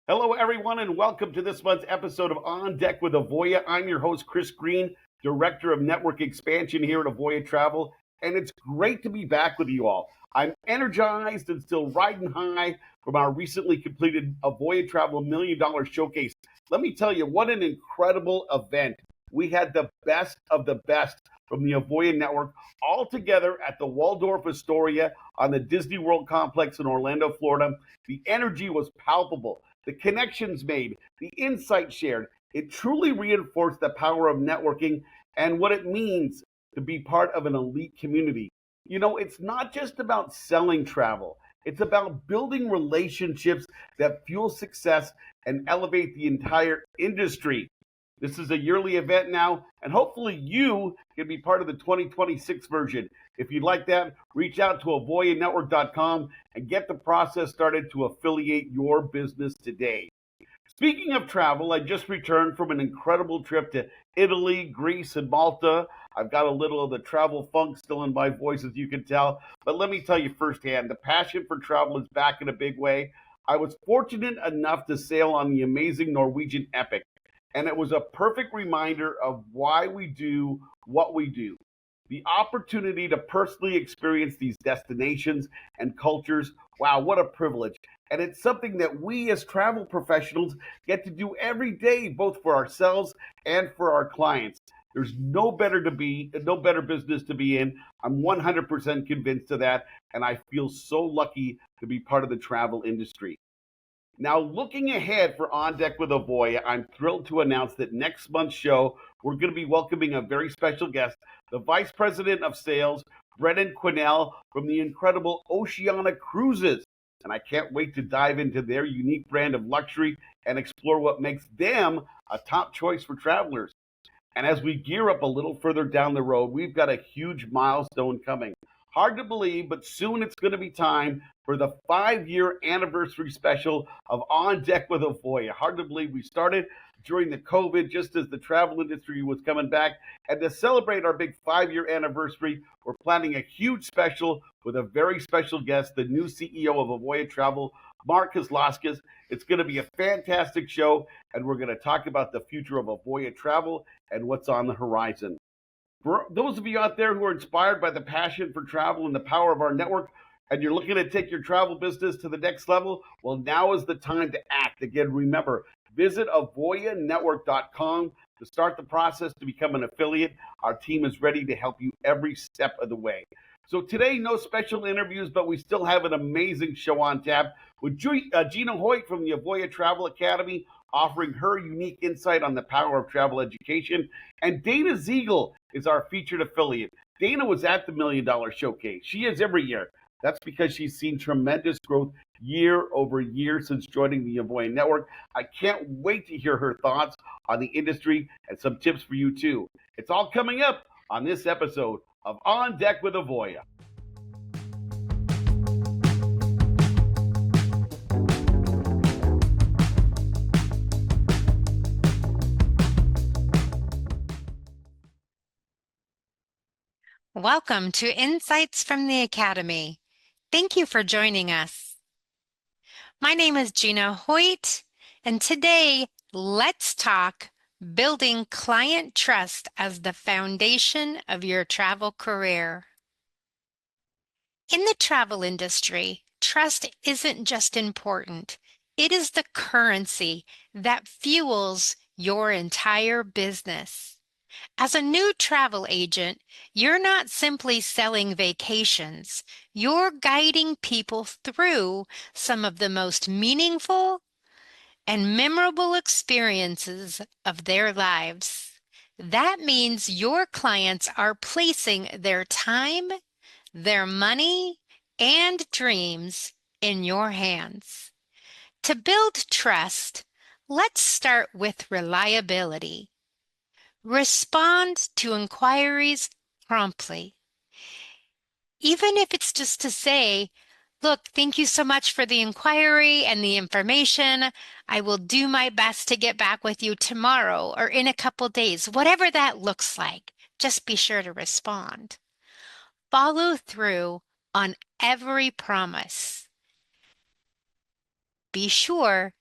Hello, everyone, and welcome to this month's episode of On Deck with Avoya. I'm your host, Chris Green, Director of Network Expansion here at Avoya Travel, and it's great to be back with you all. I'm energized and still riding high from our recently completed Avoya Travel $1 Million Showcase. Let me tell you, what an incredible event. We had the best of the best from the Avoya Network all together at the Waldorf Astoria on the Disney World Complex in Orlando, Florida. The energy was palpable. The connections made, the insight shared, it truly reinforced the power of networking and what it means to be part of an elite community. You know, it's not just about selling travel, it's about building relationships that fuel success and elevate the entire industry. This is a yearly event now, and hopefully you can be part of the 2026 version. If you'd like that, reach out to avoyanetwork.com and get the process started to affiliate your business today. Speaking of travel, I just returned from an incredible trip to Italy, Greece, and Malta. I've got a little of the travel funk still in my voice, as you can tell. But let me tell you firsthand, the passion for travel is back in a big way. I was fortunate enough to sail on the amazing Norwegian Epic, and it was a perfect reminder of why we do what we do. The opportunity to personally experience these destinations and cultures, wow, what a privilege. And it's something that we as travel professionals get to do every day, both for ourselves and for our clients. There's no better business to be in. I'm 100% convinced of that, and I feel so lucky to be part of the travel industry. Now, looking ahead for On Deck with Avoya, I'm thrilled to announce that next month's show, we're going to be welcoming a very special guest, the Vice President of Sales, Brennan Quinnell from the incredible Oceana Cruises. And I can't wait to dive into their unique brand of luxury and explore what makes them a top choice for travelers. And as we gear up a little further down the road, we've got a huge milestone coming. Hard to believe, but soon it's going to be time for the 5-year anniversary special of On Deck with Avoya. Hard to believe we started during the COVID, just as the travel industry was coming back. And to celebrate our big 5-year anniversary, we're planning a huge special with a very special guest, the new CEO of Avoya Travel, Mark Kozlowskis. It's going to be a fantastic show, and we're going to talk about the future of Avoya Travel and what's on the horizon. For those of you out there who are inspired by the passion for travel and the power of our network, and you're looking to take your travel business to the next level, well, now is the time to act. Again, remember, visit avoyanetwork.com to start the process to become an affiliate. Our team is ready to help you every step of the way. So today, no special interviews, but we still have an amazing show on tap with Gina Hoyt from the Avoya Travel Academy, offering her unique insight on the power of travel education. And Dana Ziegel is our featured affiliate. Dana was at the $1 Million Showcase. She is every year. That's because she's seen tremendous growth year over year since joining the Avoya Network. I can't wait to hear her thoughts on the industry and some tips for you too. It's all coming up on this episode of On Deck with Avoya. Welcome to Insights from the Academy. Thank you for joining us. My name is Gina Hoyt, and today let's talk building client trust as the foundation of your travel career. In the travel industry, trust isn't just important, it is the currency that fuels your entire business. As a new travel agent, you're not simply selling vacations, you're guiding people through some of the most meaningful and memorable experiences of their lives. That means your clients are placing their time, their money, and dreams in your hands. To build trust, let's start with reliability. Respond to inquiries promptly. Even if it's just to say, look, thank you so much for the inquiry and the information. I will do my best to get back with you tomorrow or in a couple days, whatever that looks like. Just be sure to respond. Follow through on every promise. Be sure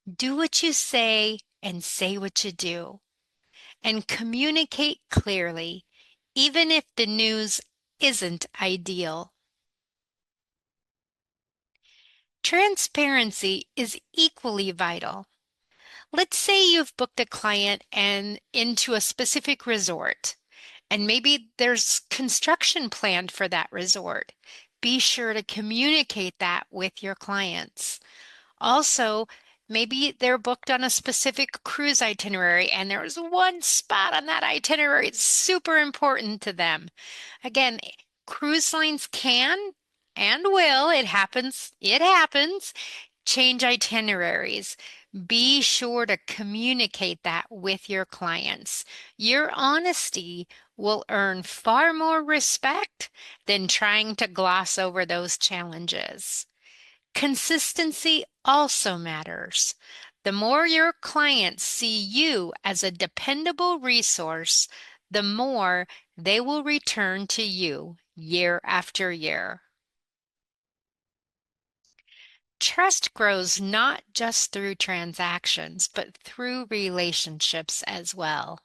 Do what you say and say what you do, and communicate clearly, even if the news isn't ideal. Transparency is equally vital. Let's say you've booked a client and into a specific resort, and maybe there's construction planned for that resort. Be sure to communicate that with your clients. Also, maybe they're booked on a specific cruise itinerary and there's one spot on that itinerary that's super important to them. Again, cruise lines can and will, it happens, change itineraries. Be sure to communicate that with your clients. Your honesty will earn far more respect than trying to gloss over those challenges. Consistency also matters. The more your clients see you as a dependable resource, the more they will return to you year after year. Trust grows not just through transactions, but through relationships as well.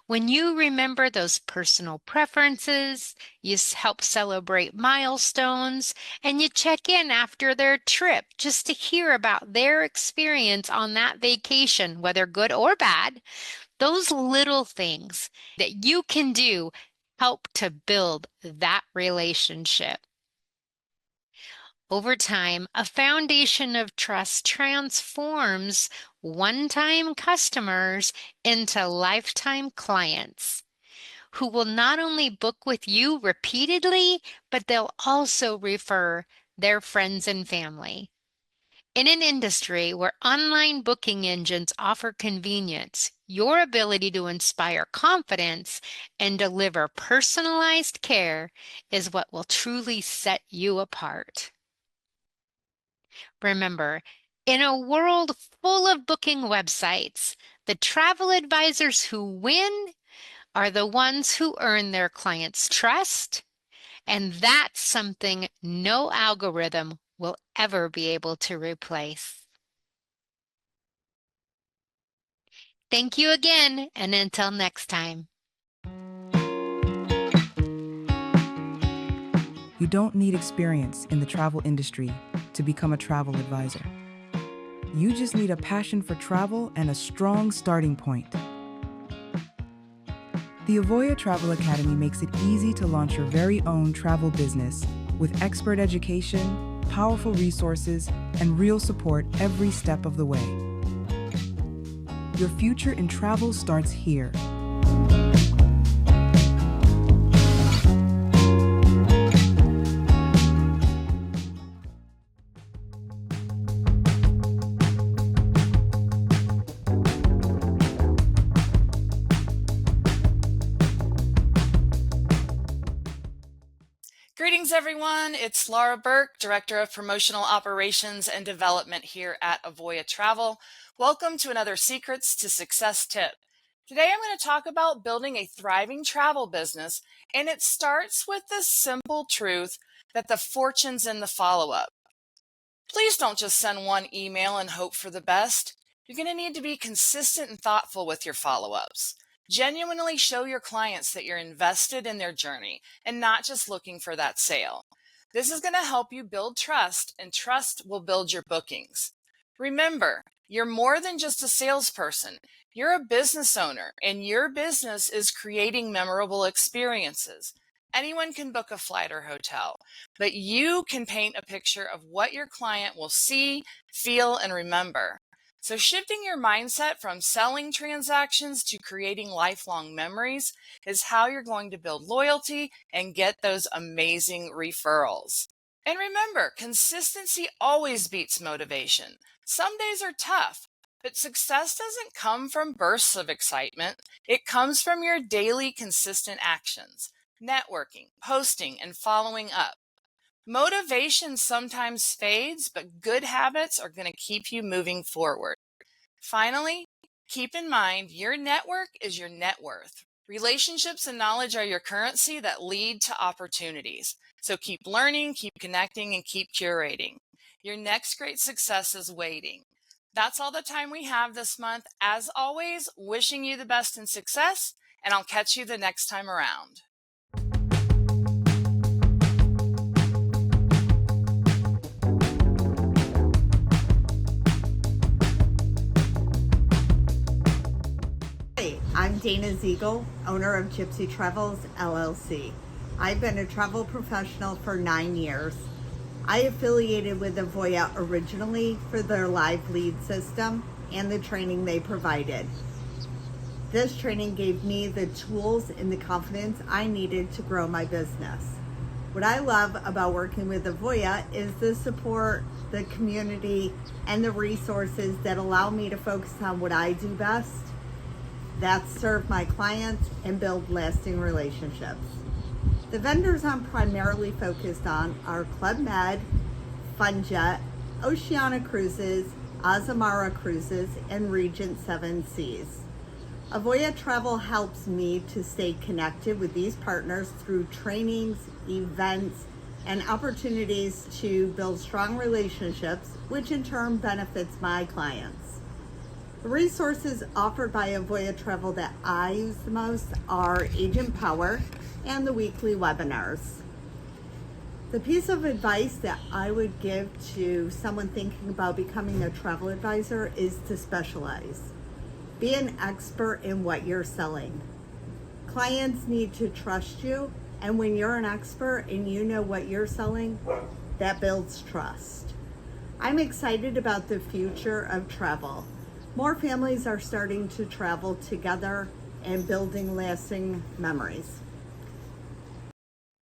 When you remember those personal preferences, you help celebrate milestones, and you check in after their trip just to hear about their experience on that vacation, whether good or bad, those little things that you can do help to build that relationship. Over time, a foundation of trust transforms one-time customers into lifetime clients who will not only book with you repeatedly, but they'll also refer their friends and family. In an industry where online booking engines offer convenience, your ability to inspire confidence and deliver personalized care is what will truly set you apart. Remember, in a world full of booking websites, the travel advisors who win are the ones who earn their clients' trust, and that's something no algorithm will ever be able to replace. Thank you again, and until next time. You don't need experience in the travel industry to become a travel advisor. You just need a passion for travel and a strong starting point. The Avoya Travel Academy makes it easy to launch your very own travel business with expert education, powerful resources, and real support every step of the way. Your future in travel starts here. Greetings, everyone. It's Laura Burke, Director of Promotional Operations and Development here at Avoya Travel. Welcome to another Secrets to Success tip. Today, I'm going to talk about building a thriving travel business, and it starts with the simple truth that the fortune's in the follow-up. Please don't just send one email and hope for the best. You're going to need to be consistent and thoughtful with your follow-ups. Genuinely show your clients that you're invested in their journey and not just looking for that sale. This is going to help you build trust, and trust will build your bookings. Remember, you're more than just a salesperson. You're a business owner, and your business is creating memorable experiences. Anyone can book a flight or hotel, but you can paint a picture of what your client will see, feel, and remember. So shifting your mindset from selling transactions to creating lifelong memories is how you're going to build loyalty and get those amazing referrals. And remember, consistency always beats motivation. Some days are tough, but success doesn't come from bursts of excitement. It comes from your daily consistent actions, networking, posting, and following up. Motivation sometimes fades, but good habits are going to keep you moving forward. Finally, keep in mind your network is your net worth. Relationships and knowledge are your currency that lead to opportunities. So keep learning, keep connecting, and keep curating. Your next great success is waiting. That's all the time we have this month. As always, wishing you the best in success, and I'll catch you the next time around. Hi, I'm Dana Ziegel, owner of Gypsy Travels LLC. I've been a travel professional for 9 years. I affiliated with Avoya originally for their live lead system and the training they provided. This training gave me the tools and the confidence I needed to grow my business. What I love about working with Avoya is the support, the community, and the resources that allow me to focus on what I do best. That's serve my clients and build lasting relationships. The vendors I'm primarily focused on are Club Med, FunJet, Oceana Cruises, Azamara Cruises, and Regent 7 Seas. Avoya Travel helps me to stay connected with these partners through trainings, events, and opportunities to build strong relationships, which in turn benefits my clients. The resources offered by Avoya Travel that I use the most are Agent Power and the weekly webinars. The piece of advice that I would give to someone thinking about becoming a travel advisor is to specialize. Be an expert in what you're selling. Clients need to trust you, and when you're an expert and you know what you're selling, that builds trust. I'm excited about the future of travel. More families are starting to travel together and building lasting memories.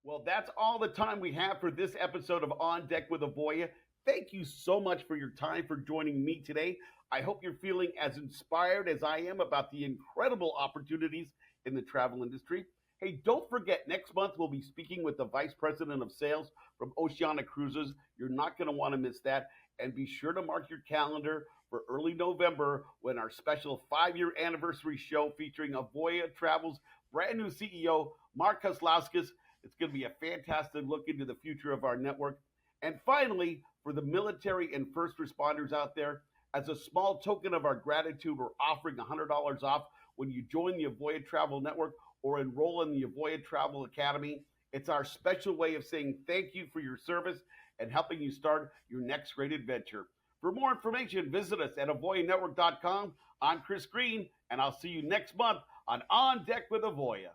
Well, that's all the time we have for this episode of On Deck with Avoya. Thank you so much for your time for joining me today. I hope you're feeling as inspired as I am about the incredible opportunities in the travel industry. Hey, don't forget, next month we'll be speaking with the Vice President of Sales from Oceana Cruises. You're not going to want to miss that. And be sure to mark your calendar for early November when our special 5-year anniversary show featuring Avoya Travel's brand new CEO, Mark Koslowskis. It's going to be a fantastic look into the future of our network. And finally, for the military and first responders out there, as a small token of our gratitude, we're offering $100 off when you join the Avoya Travel Network or enroll in the Avoya Travel Academy. It's our special way of saying thank you for your service and helping you start your next great adventure. For more information, visit us at avoyanetwork.com. I'm Chris Green, and I'll see you next month on Deck with Avoya.